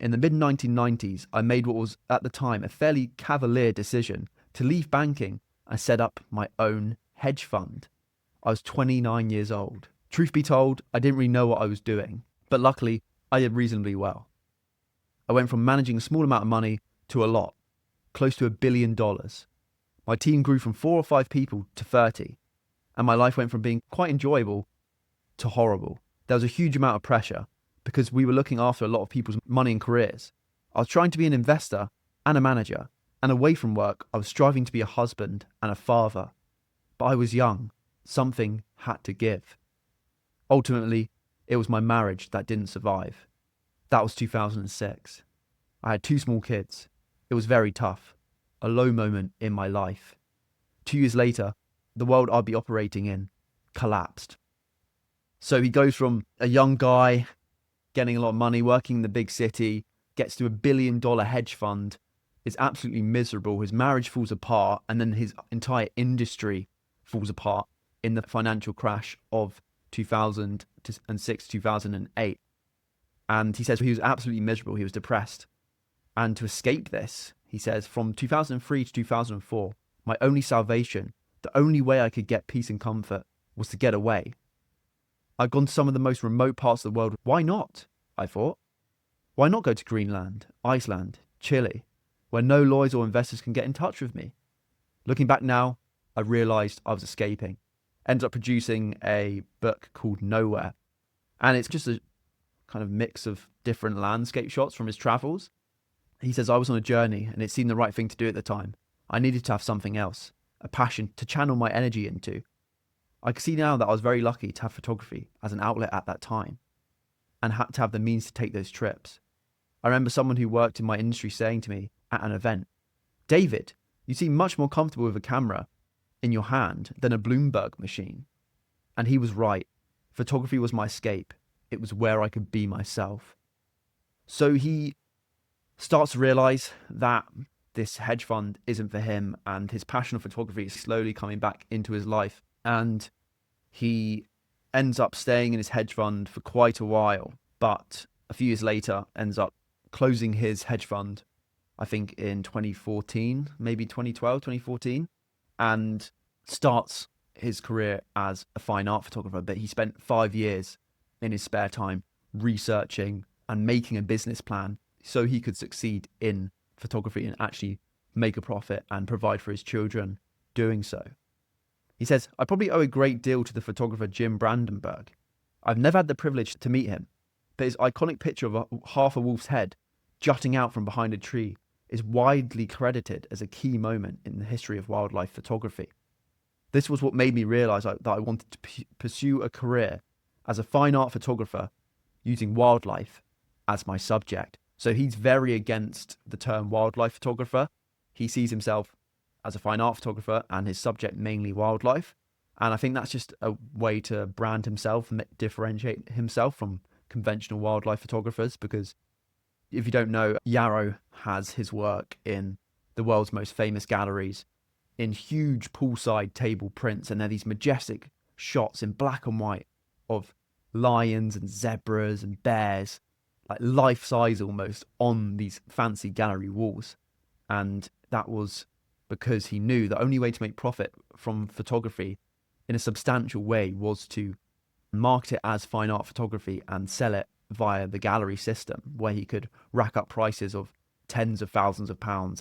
In the mid-1990s, I made what was at the time a fairly cavalier decision to leave banking and set up my own hedge fund. I was 29 years old. Truth be told, I didn't really know what I was doing, but luckily, I did reasonably well. I went from managing a small amount of money to a lot, close to $1 billion. My team grew from 4 or 5 people to 30, and my life went from being quite enjoyable to horrible. There was a huge amount of pressure because we were looking after a lot of people's money and careers. I was trying to be an investor and a manager, and away from work, I was striving to be a husband and a father. But I was young. Something had to give. Ultimately, it was my marriage that didn't survive. That was 2006. I had 2 small kids. It was very tough. A low moment in my life. 2 years later, the world I'd be operating in collapsed. So he goes from a young guy getting a lot of money, working in the big city, gets to $1 billion hedge fund, is absolutely miserable. His marriage falls apart, and then his entire industry falls apart in the financial crash of 2006, 2008. And he says he was absolutely miserable. He was depressed. And to escape this, he says, from 2003 to 2004, my only salvation, the only way I could get peace and comfort, was to get away. I'd gone to some of the most remote parts of the world. Why not? I thought. Why not go to Greenland, Iceland, Chile, where no lawyers or investors can get in touch with me? Looking back now, I realised I was escaping. Ended up producing a book called Nowhere. And it's just a kind of mix of different landscape shots from his travels. He says, I was on a journey and it seemed the right thing to do at the time. I needed to have something else, a passion to channel my energy into. I can see now that I was very lucky to have photography as an outlet at that time and had to have the means to take those trips. I remember someone who worked in my industry saying to me at an event, David, you seem much more comfortable with a camera in your hand than a Bloomberg machine. And he was right. Photography was my escape. It was where I could be myself. So he starts to realize that this hedge fund isn't for him, and his passion for photography is slowly coming back into his life. And he ends up staying in his hedge fund for quite a while, but a few years later ends up closing his hedge fund, I think in 2014, maybe 2012, 2014, and starts his career as a fine art photographer. But he spent 5 years in his spare time researching and making a business plan so he could succeed in photography and actually make a profit and provide for his children doing so. He says, I probably owe a great deal to the photographer Jim Brandenburg. I've never had the privilege to meet him, but his iconic picture of half a wolf's head jutting out from behind a tree is widely credited as a key moment in the history of wildlife photography. This was what made me realise that I wanted to pursue a career as a fine art photographer using wildlife as my subject. So he's very against the term wildlife photographer. He sees himself as a fine art photographer and his subject mainly wildlife. And I think that's just a way to brand himself and differentiate himself from conventional wildlife photographers, because if you don't know, Yarrow has his work in the world's most famous galleries in huge poolside table prints, and they're these majestic shots in black and white of lions and zebras and bears, like life-size almost, on these fancy gallery walls. And that was because he knew the only way to make profit from photography in a substantial way was to market it as fine art photography and sell it via the gallery system, where he could rack up prices of tens of thousands of pounds